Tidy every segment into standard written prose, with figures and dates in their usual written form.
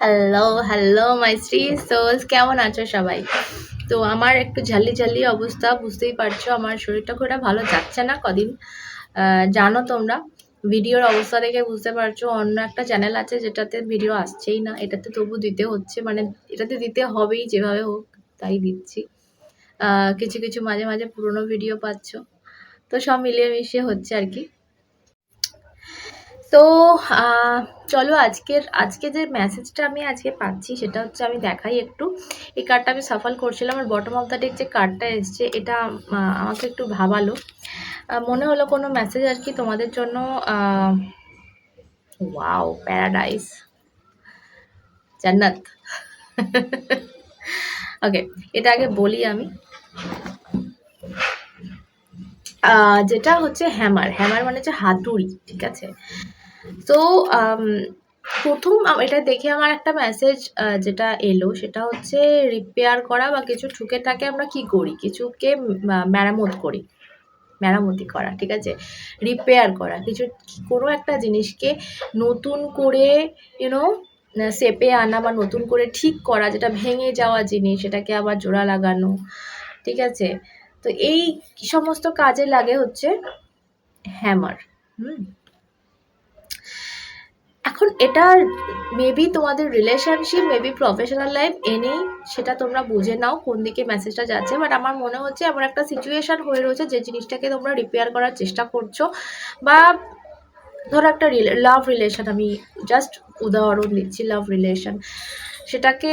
Hello hello my Shri souls, কেমন আছো সবাই? তো আমার একটু ঝালি ঝালি অবস্থা, বুঝতেই পারছো। আমার শরীরটা খুব একটা ভালো যাচ্ছে না কদিন। জানো তোমরা, ভিডিওর অবস্থা দেখে বুঝতে পারছো। অন্য একটা চ্যানেল আছে যেটাতে ভিডিও আসছেই না, এটাতে তবু দিতে হচ্ছে, মানে এটাতে দিতে হবেই, যেভাবে হোক তাই দিচ্ছি। কিছু কিছু মাঝে মাঝে পুরোনো ভিডিও পাচ্ছ, তো সব মিলিয়ে মিশিয়ে হচ্ছে আর কি। তো চলো আজকে যে মেসেজটা আমি আজকে পাচ্ছি সেটা হচ্ছে, আমি দেখাই একটু। এই কার্ডটা আমি সাফল করছিলাম, আর বটম অফ দ্য ডেক যে কার্ডটা এসছে এটা আমাকে একটু ভাবালো। মনে হলো কোনো মেসেজ আর কি তোমাদের জন্য। ওয়াও, প্যারাডাইস, জান্নাত। ওকে, এটা আগে বলি আমি। যেটা হচ্ছে হ্যামার, হ্যামার মানে হচ্ছে হাতুড়ি, ঠিক আছে। তো প্রথম এটা দেখে আমার একটা মেসেজ যেটা এলো সেটা হচ্ছে রিপেয়ার করা, বা কিছু ঠুকে থাকে আমরা কি করি, কিছুকে মেরামতি করা, ঠিক আছে। রিপেয়ার করা, কোনো একটা জিনিসকে নতুন করে ইউনো শেপে আনা, বা নতুন করে ঠিক করা, যেটা ভেঙে যাওয়া জিনিস সেটাকে আবার জোড়া লাগানো, ঠিক আছে। তো এই সমস্ত কাজে লাগে হচ্ছে হ্যামার। এখন এটা মেবি তোমাদের রিলেশনশিপ, মেবি প্রফেশনাল লাইফ, সেটা তোমরা বুঝে নাও কোন দিকে মেসেজটা যাচ্ছে। বাট আমার মনে হচ্ছে এমন একটা সিচুয়েশন হয়ে রয়েছে যে জিনিসটাকে তোমরা রিপেয়ার করার চেষ্টা করছো, বা ধরো একটা লাভ রিলেশন, আমি জাস্ট উদাহরণ দিচ্ছি, লাভ রিলেশন, সেটাকে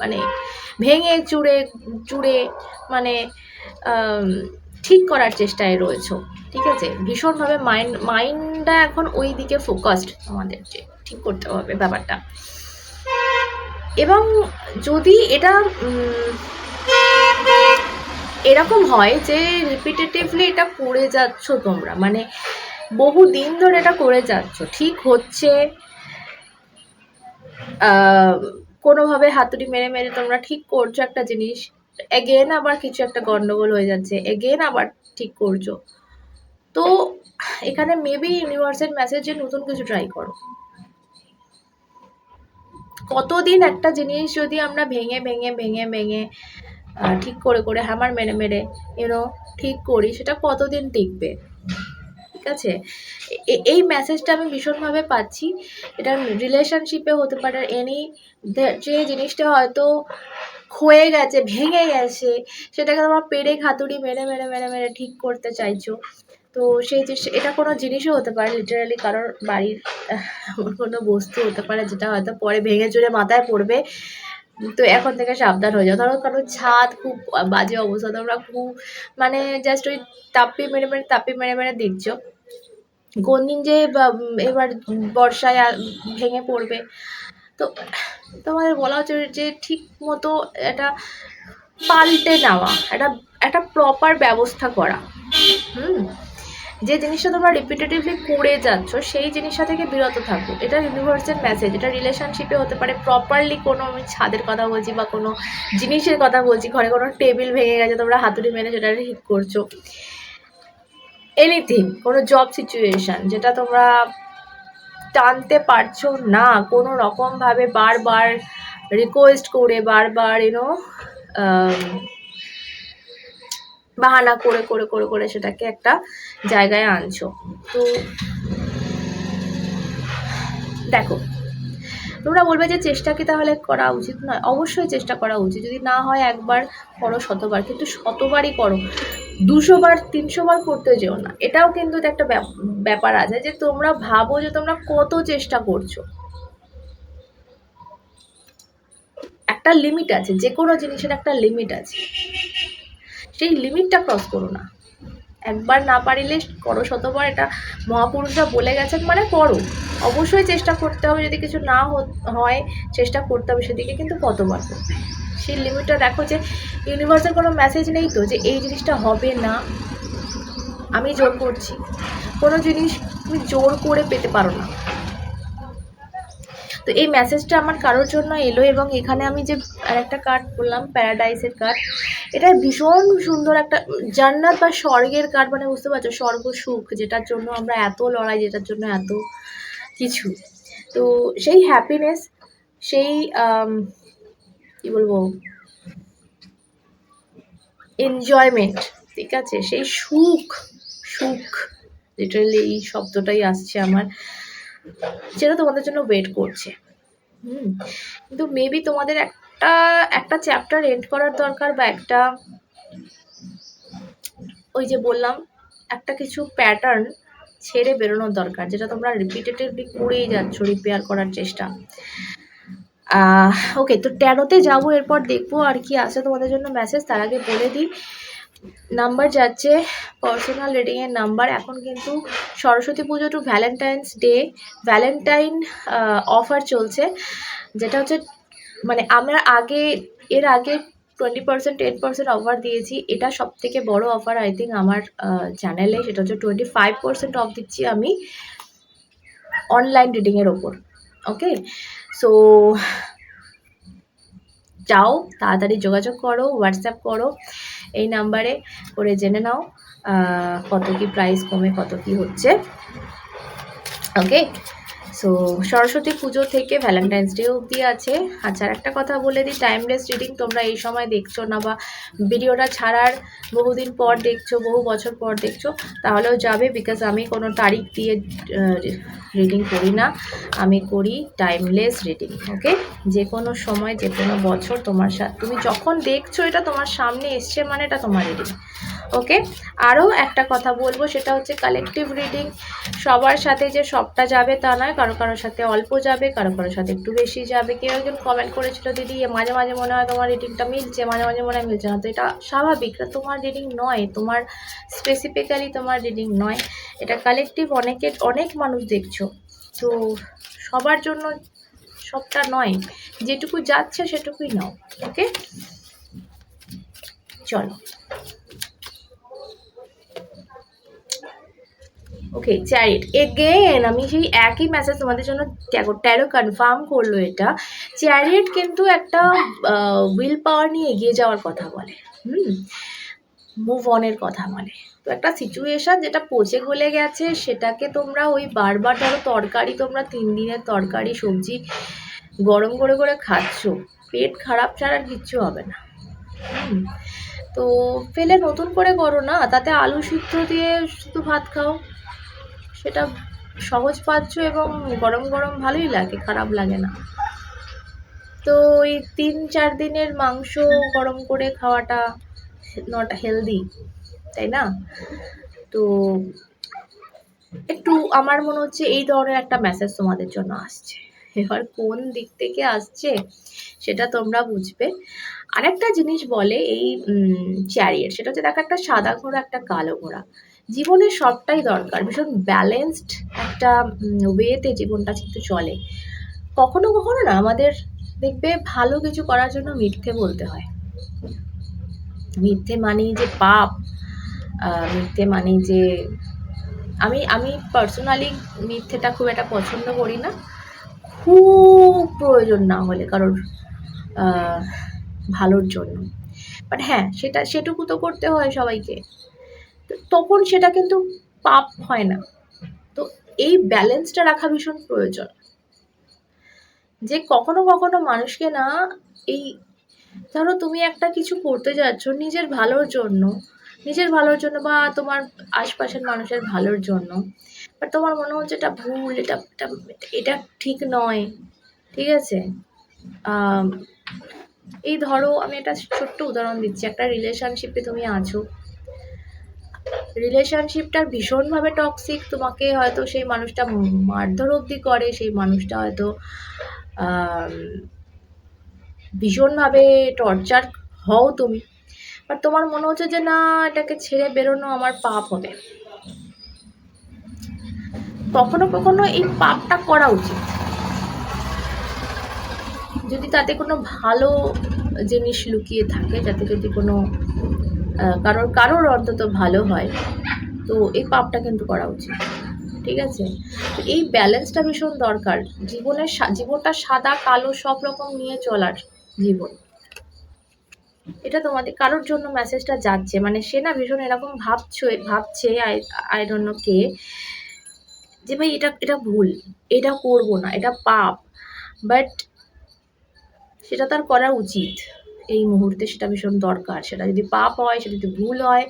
মানে ভেঙে চুড়ে চুড়ে মানে ঠিক করার চেষ্টায় রয়েছো, ঠিক আছে। ভীষণভাবে মাইন্ডটা এখন ওই দিকে ফোকাসড আমাদের, যে ঠিক করতে হবে ব্যাপারটা। এবং যদি এটা এরকম হয় যে রিপিটেটিভলি এটা করে যাচ্ছ তোমরা, মানে বহু দিন ধরে এটা করে যাচ্ছ, ঠিক হচ্ছে, কোনোভাবে হাতুড়ি মেরে মেরে তোমরা ঠিক করছো একটা জিনিস, এগেন আবার কিছু একটা গন্ডগোল হয়ে যাচ্ছে, এগেন আবার ঠিক করছো। তো এখানে মেবি ইউনিভার্সের মেসেজে নতুন কিছু ট্রাই করো। কতদিন একটা জিনিস যদি আমরা ভেঙে ভেঙে ভেঙে ভেঙে ঠিক করে করে হ্যামার মেরে মেরে ঠিক করি, সেটা কতদিন টিকবে, ঠিক আছে। এই মেসেজটা আমি ভীষণভাবে পাচ্ছি। এটা রিলেশনশিপে হতে পারে, যে জিনিসটা হয়তো ক্ষয়ে গেছে, ভেঙে গেছে, সেটাকে তোমার পেরে হাতুড়ি মেরে মেরে মেরে মেরে ঠিক করতে চাইছো। তো এটা কোনো জিনিসও হতে পারে, লিটারালি কারোর বাড়ির কোনো বস্তু হতে পারে, যেটা হয়তো পরে ভেঙে চুরে মাথায় পড়বে। তো এখন থেকে সাবধান হয়ে যাও। ধরো কারো ছাদ খুব বাজে অবস্থা, তোমরা খুব মানে জাস্ট ওই তাপ্পি মেরে মেরে দিচ্ছ, কোন দিন যে এবার বর্ষায় ভেঙে পড়বে। তো তোমাদের বলা হচ্ছে যে ঠিক মতো এটা পাল্টে নেওয়া, একটা প্রপার ব্যবস্থা করা। যে জিনিসটা তোমরা রিপিটেটিভলি করে যাচ্ছ সেই জিনিসটা থেকে বিরত থাকো, এটা ইউনিভার্সের মেসেজ। এটা রিলেশনশিপে হতে পারে, প্রপারলি কোনো, আমি ছাদের কথা বলছি, বা কোনো জিনিসের কথা বলছি, ঘরে কোনো টেবিল ভেঙে গেছে, তোমরা হাতুড়ি মেরে সেটা ঠিক করছো, এনিথিং, কোনো জব সিচুয়েশন যেটা তোমরা টানতে পারছো না কোনো রকমভাবে, বারবার রিকোয়েস্ট করে, বারবার বাহানা করে করে করে করে সেটাকে একটা জায়গায় আনছো। তো দেখো, তোমরা বলবে যে চেষ্টা কি তাহলে করা উচিত নয়? অবশ্যই চেষ্টা করা উচিত, যদি না হয় একবার করো, শতবার, কিন্তু শতবারই করো, 200 বার 300 বার করতে যেও না। এটাও কিন্তু একটা ব্যাপার আছে, যে তোমরা ভাবো যে তোমরা কত চেষ্টা করছো। একটা লিমিট আছে, যে কোনো জিনিসের একটা লিমিট আছে, সেই লিমিটটা ক্রস করো না। একবার না পারিলে করো শতবার, এটা মহাপুরুষরা বলে গেছেন, মানে করো, অবশ্যই চেষ্টা করতে হবে। যদি কিছু না হয়, চেষ্টা করতে হবে সেদিকে, কিন্তু কতবার করবে সেই লিমিটটা দেখো। যে ইউনিভার্সের কোনো মেসেজ নেই তো যে এই জিনিসটা হবে না, আমি জোর করছি। কোনো জিনিস তুমি জোর করে পেতে পারো না। তো এই মেসেজটা আমার কারোর জন্য এলো, এবং এখানে আমি যে আরেকটা কার্ড বললাম, প্যারাডাইসের কার্ড, এটা ভীষণ সুন্দর একটা জান্নাত বা স্বর্গের কার্ড, মানে বুঝতে পারছো, স্বর্গ সুখ, যেটার জন্য আমরা এত লড়াই, যেটার জন্য এত কিছু। তো সেই হ্যাপিনেস, সেই কি বলবো, এনজয়মেন্ট, ঠিক আছে, সেই সুখ, সুখ লিটারালি এই শব্দটাই আসছে আমার, যেটা তোমাদের জন্য ওয়েট করছে। কিন্তু মেবি তোমাদের একটা একটা চ্যাপ্টার এন্ড করার দরকার, বা একটা, ওই যে বললাম, একটা কিছু প্যাটার্ন ছেড়ে বেরোনোর দরকার, যেটা তোমরা রিপিটেটিভলি করেই যাচ্ছ, রিপেয়ার করার চেষ্টা। ওকে, তো 13তে যাবো, এরপর দেখবো আর কি আছে তোমাদের জন্য মেসেজ। তার আগে বলে দিই, নাম্বার যাচ্ছে পার্সোনাল রিডিংয়ের নাম্বার। এখন কিন্তু Saraswati Puja to Valentine's day, Valentine offer চলছে, যেটা হচ্ছে, মানে আমরা এর আগে 20% 10% অফার দিয়েছি। এটা সব থেকে বড় অফার আই থিঙ্ক আমার চ্যানেলে, সেটা হচ্ছে 25% অফ দিচ্ছি আমি অনলাইন রিডিংয়ের ওপর। ওকে, সো যাও, তাড়াতাড়ি যোগাযোগ করো, হোয়াটসঅ্যাপ করো এই নাম্বারে, করে জেনে নাও কত কি প্রাইস কমে, কত কি হচ্ছে। ওকে, সো সরস্বতী পুজো থেকে ভ্যালেন্টাইন্স ডে অবধি আছে। আচ্ছা, একটা কথা বলে দিই, টাইমলেস রিডিং তোমরা এই সময় দেখছো না, বা ভিডিওটা ছাড়ার বহুদিন পর দেখছো, বহু বছর পর দেখছো, তাহলেও যাবে, বিকজ আমি কোনো তারিখ দিয়ে রিডিং করি না, আমি করি টাইমলেস রিডিং। ওকে, যে কোনো সময়, যে কোনো বছর, তোমার সাথে, তুমি যখন দেখছো এটা তোমার সামনে এসছে মানে এটা তোমার রিডিং। ওকে, আরও একটা কথা বলবো, সেটা হচ্ছে কালেকটিভ রিডিং। সবার সাথে যে সবটা যাবে তা নয়, কারো কারোর সাথে অল্প যাবে, কারো কারোর সাথে একটু বেশি যাবে। কেউ একজন কমেন্ট করেছিল, দিদি মাঝে মাঝে মনে হয় তোমার রিডিংটা মিলছে, মাঝে মাঝে মনে হয় মিলছে না। তো এটা স্বাভাবিক, এটা তোমার রিডিং নয়, তোমার স্পেসিফিক্যালি তোমার রিডিং নয়, এটা কালেকটিভ, অনেক মানুষ দেখছো, তো সবার জন্য সবটা নয়, যেটুকু যাচ্ছে সেটুকুই নাও। ওকে, চলো। ওকে, চ্যারিট এগেন, আমি সেই একই মেসেজ তোমাদের জন্য ট্যারো কনফার্ম করলো। এটা চ্যারিট কিন্তু একটা উইল পাওয়ার নিয়ে এগিয়ে যাওয়ার কথা বলে, মুভ অনের কথা বলে। তো একটা সিচুয়েশন যেটা পচে গলে গেছে, সেটাকে তোমরা ওই বারবার, ধরো তরকারি, তোমরা 3 দিনের তরকারি সবজি গরম করে করে খাচ্ছ, পেট খারাপ ছাড়া আর কিচ্ছু হবে না। তো ফেলে নতুন করে করো না, তাতে আলু সিদ্ধ দিয়ে শুধু ভাত খাও, সেটা সহজ পাচ্ছ এবং গরম গরম ভালোই লাগে, খারাপ লাগে না। তো ওই 3-4 দিনের মাংস গরম করে খাওয়াটা নট হেলদি, তাই না? তো একটু আমার মনে হচ্ছে এই ধরনের একটা মেসেজ তোমাদের জন্য আসছে। এবার কোন দিক থেকে আসছে সেটা তোমরা বুঝবে। আরেকটা জিনিস বলে এই চ্যারিয়ট, সেটা হচ্ছে, দেখো, একটা সাদা ঘোড়া, একটা কালো ঘোড়া। জীবনে সবটাই দরকার, ভীষণ ব্যালেন্সড একটা ওয়েতে জীবনটা কিন্তু চলে। কখনো কখনো না আমাদের দেখবে ভালো কিছু করার জন্য মিথ্যে বলতে হয়। মিথ্যে মানেই যে পাপ, মিথ্যে মানেই যে, আমি পার্সোনালি মিথ্যেটা খুব একটা পছন্দ করি না, খুব প্রয়োজন না হলে কারোর ভালোর জন্য। বাট হ্যাঁ, সেটুকু তো করতে হয় সবাইকে, তখন সেটা কিন্তু পাপ হয় না। তো এই ব্যালেন্সটা রাখা ভীষণ প্রয়োজন, যে কখনো কখনো মানুষকে না, এই ধরো তুমি একটা কিছু করতে যাচ্ছ নিজের ভালোর জন্য বা তোমার আশপাশের মানুষের ভালোর জন্য, বাট তোমার মনে হচ্ছে এটা ভুল, এটা ঠিক নয়, ঠিক আছে? এই ধরো, আমি একটা ছোট্ট উদাহরণ দিচ্ছি, একটা রিলেশনশিপে তুমি আছো, রিলেশনশিপটা ভীষণভাবে টক্সিক, তোমাকে হয়তো সেই মানুষটা মারধর অবধি করে, সেই মানুষটা হয়তো ভীষণভাবে টর্চার হও তুমি, বাট তোমার মনে হচ্ছে যে না, এটাকে ছেড়ে বেরোনো আমার পাপ হবে। কখনো কখনো এই পাপটা করা উচিত, যদি তাতে কোনো ভালো জিনিস লুকিয়ে থাকে, যাতে যদি কোনো কারোর অন্তত ভালো হয়, তো এই পাপটা কিন্তু করা উচিত, ঠিক আছে? তো এই ব্যালেন্সটা ভীষণ দরকার জীবনটা সাদা কালো সব রকম নিয়ে চলার জীবন। এটা তোমাদের কারোর জন্য মেসেজটা যাচ্ছে, মানে সে না ভীষণ এরকম ভাবছে, আই ডোন্ট নো কে, যে ভাই এটা এটা ভুল, এটা করব না, এটা পাপ, বাট সেটা তার করা উচিত এই মুহূর্তে, সেটা ভীষণ দরকার। সেটা যদি পাপ হয়, সেটা যদি ভুল হয়,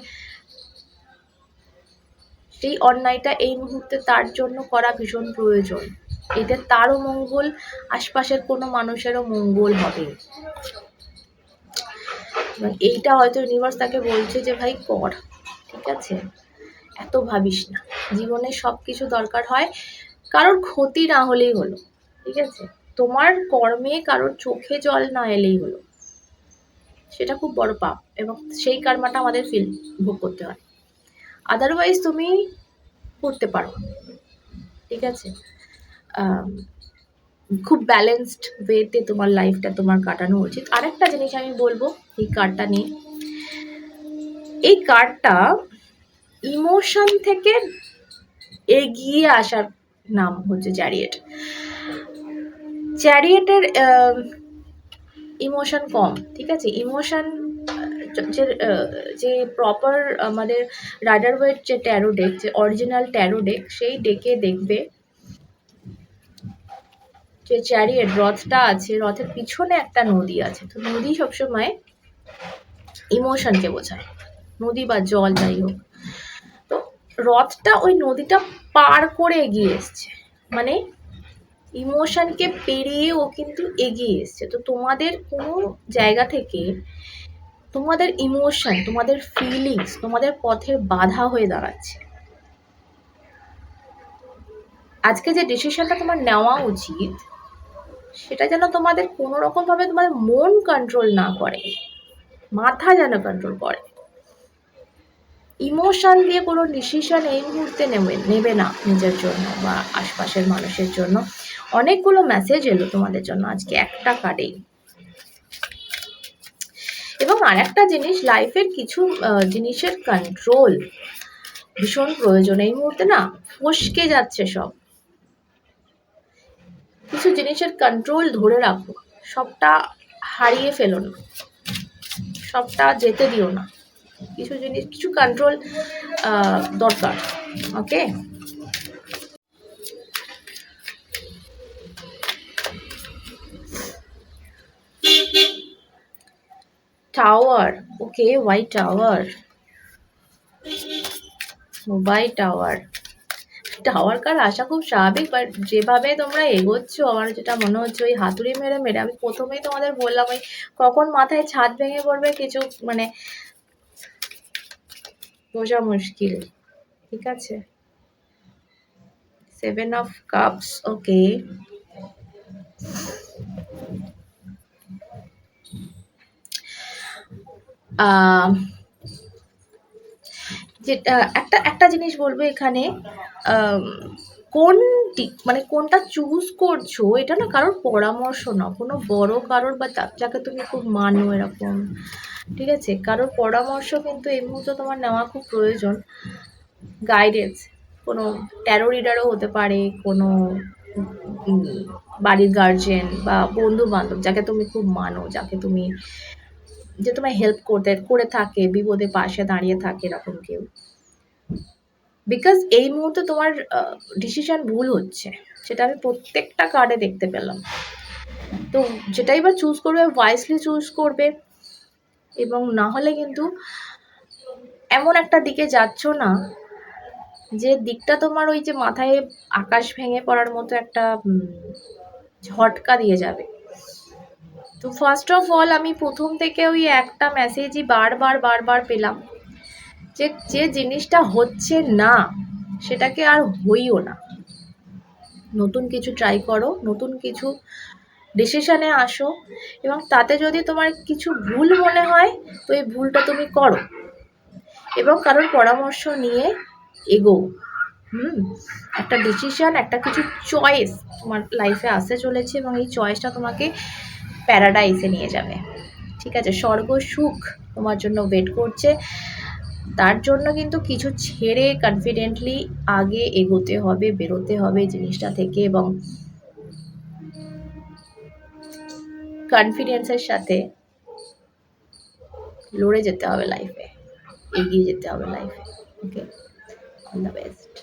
সেই অন্যায়টা এই মুহূর্তে তার জন্য করা ভীষণ প্রয়োজন। এতে তারও মঙ্গল, আশপাশের কোনো মানুষেরও মঙ্গল হবে। এবং এইটা হয়তো ইউনিভার্স তাকে বলছে যে ভাই কর, ঠিক আছে, এত ভাবিস না। জীবনে সব কিছু দরকার হয়, কারোর ক্ষতি না হলেই হলো, ঠিক আছে, তোমার কর্মে কারোর চোখে জল না এলেই হলো, সেটা খুব বড় পাপ, এবং সেই কার্মাটা আমাদের ভোগ করতে হয়। আদারওয়াইজ তুমি করতে পারো, ঠিক আছে। খুব ব্যালেন্সড ওয়েতে তোমার লাইফটা তোমার কাটানো উচিত। আরেকটা জিনিস আমি বলবো এই কার্ডটা নিয়ে, এই কার্ডটা ইমোশন থেকে এগিয়ে আসার নাম হচ্ছে চ্যারিয়েট। চ্যারিয়েটের ইমোশন কম, ঠিক আছে, ইমোশন যে প্রপার আমাদের রাইডার ওয়েট যে ট্যারো ডেক, যে অরিজিনাল ট্যারো ডেক, সেই ডেকে দেখবে যে চ্যারিয়েট রথটা আছে, রথের পিছনে একটা নদী আছে। তো নদী সবসময় ইমোশনকে বোঝায়, নদী বা জল যাই হোক। তো রথটা ওই নদীটা পার করে এগিয়ে এসছে, মানে ইমোশনকে পেরিয়ে ও কিন্তু এগিয়ে এসছে। তো তোমাদের কোনো জায়গা থেকে তোমাদের ইমোশন, তোমাদের ফিলিংস তোমাদের পথের বাধা হয়ে দাঁড়াচ্ছে। আজকে যে ডিসিশনটা তোমার নেওয়া উচিত, সেটা যেন তোমাদের কোনো রকম ভাবে তোমাদের মন কন্ট্রোল না করে, মাথা যেন কন্ট্রোল করে। ইমোশন দিয়ে কোনো ডিসিশন এই মুহূর্তে নেবে না নিজের জন্য বা আশপাশের মানুষের জন্য। অনেকগুলো মেসেজ এলো তোমাদের জন্য আজকে একটা কার্ডেই। এবং আরেকটা জিনিস, লাইফের কিছু জিনিসের কন্ট্রোল ভীষণ প্রয়োজন। এই মুহূর্তে না ফসকে যাচ্ছে সব, কিছু জিনিসের কন্ট্রোল ধরে রাখো, সবটা হারিয়ে ফেলো না, সবটা যেতে দিও না, কিছু জিনিস, কিছু কন্ট্রোল দরকার। Okay, tower, okay, white tower, white tower. Tower কার আসা খুব স্বাভাবিক, বাট যেভাবে তোমরা এগোচ্ছ আমার যেটা মনে হচ্ছে ওই হাতুড়ি মেরে মেরে, আমি প্রথমেই তোমাদের বললাম ওই কখন মাথায় ছাদ ভেঙে পড়বে কিছু মানে বোঝা মুশকিল, ঠিক আছে। 7 of cups, ওকে। যেটা একটা জিনিস বলবো এখানে, কোনটি মানে কোনটা চুজ করছো এটা না কারোর পরামর্শ না, কোনো বড় কারোর বা যাকে তুমি খুব মানো এরকম, ঠিক আছে, কারোর পরামর্শ কিন্তু এই মুহূর্তে তোমার নেওয়া খুব প্রয়োজন। গাইডেন্স কোনো ট্যারো রিডারও হতে পারে, কোনো বাড়ির গার্জেন বা বন্ধু বান্ধব যাকে তুমি খুব মানো, যাকে তুমি, যে তোমায় হেল্প করে থাকে, বিপদে পাশে দাঁড়িয়ে থাকে, এরকম কেউ। বিকজ এই মুহূর্তে তোমার ডিসিশন ভুল হচ্ছে, সেটা আমি প্রত্যেকটা কার্ডে দেখতে পেলাম। তো যেটাই বা চুজ করবে ওয়াইসলি চুজ করবে, এবং না হলে কিন্তু এমন একটা দিকে যাচ্ছ না যে দিকটা তোমার ওই যে মাথায় আকাশ ভেঙে পড়ার মতো একটা ঝটকা দিয়ে যাবে। তো ফার্স্ট অফ অল আমি প্রথম থেকে ওই একটা মেসেজই বারবার পেলাম যে যে জিনিসটা হচ্ছে না সেটাকে আর হইও না, নতুন কিছু ট্রাই করো, নতুন কিছু ডিসিশনে আসো, এবং তাতে যদি তোমার কিছু ভুল মনে হয় তো এই ভুলটা তুমি করো, এবং কারোর পরামর্শ নিয়ে এগো। একটা ডিসিশন, একটা কিছু চয়েস তোমার লাইফে আসতে চলেছে, এবং এই চয়েসটা তোমাকে প্যারাডাইসে নিয়ে যাবে, ঠিক আছে, স্বর্গ সুখ তোমার জন্য ওয়েট করছে। তার জন্য কিন্তু কিছু ছেড়ে কনফিডেন্টলি আগে এগোতে হবে, বেরোতে হবে জিনিসটা থেকে, এবং কনফিডেন্সের সাথে লড়ে যেতে হবে লাইফে, এগিয়ে যেতে হবে লাইফে। ওকে, অল দ্য বেস্ট।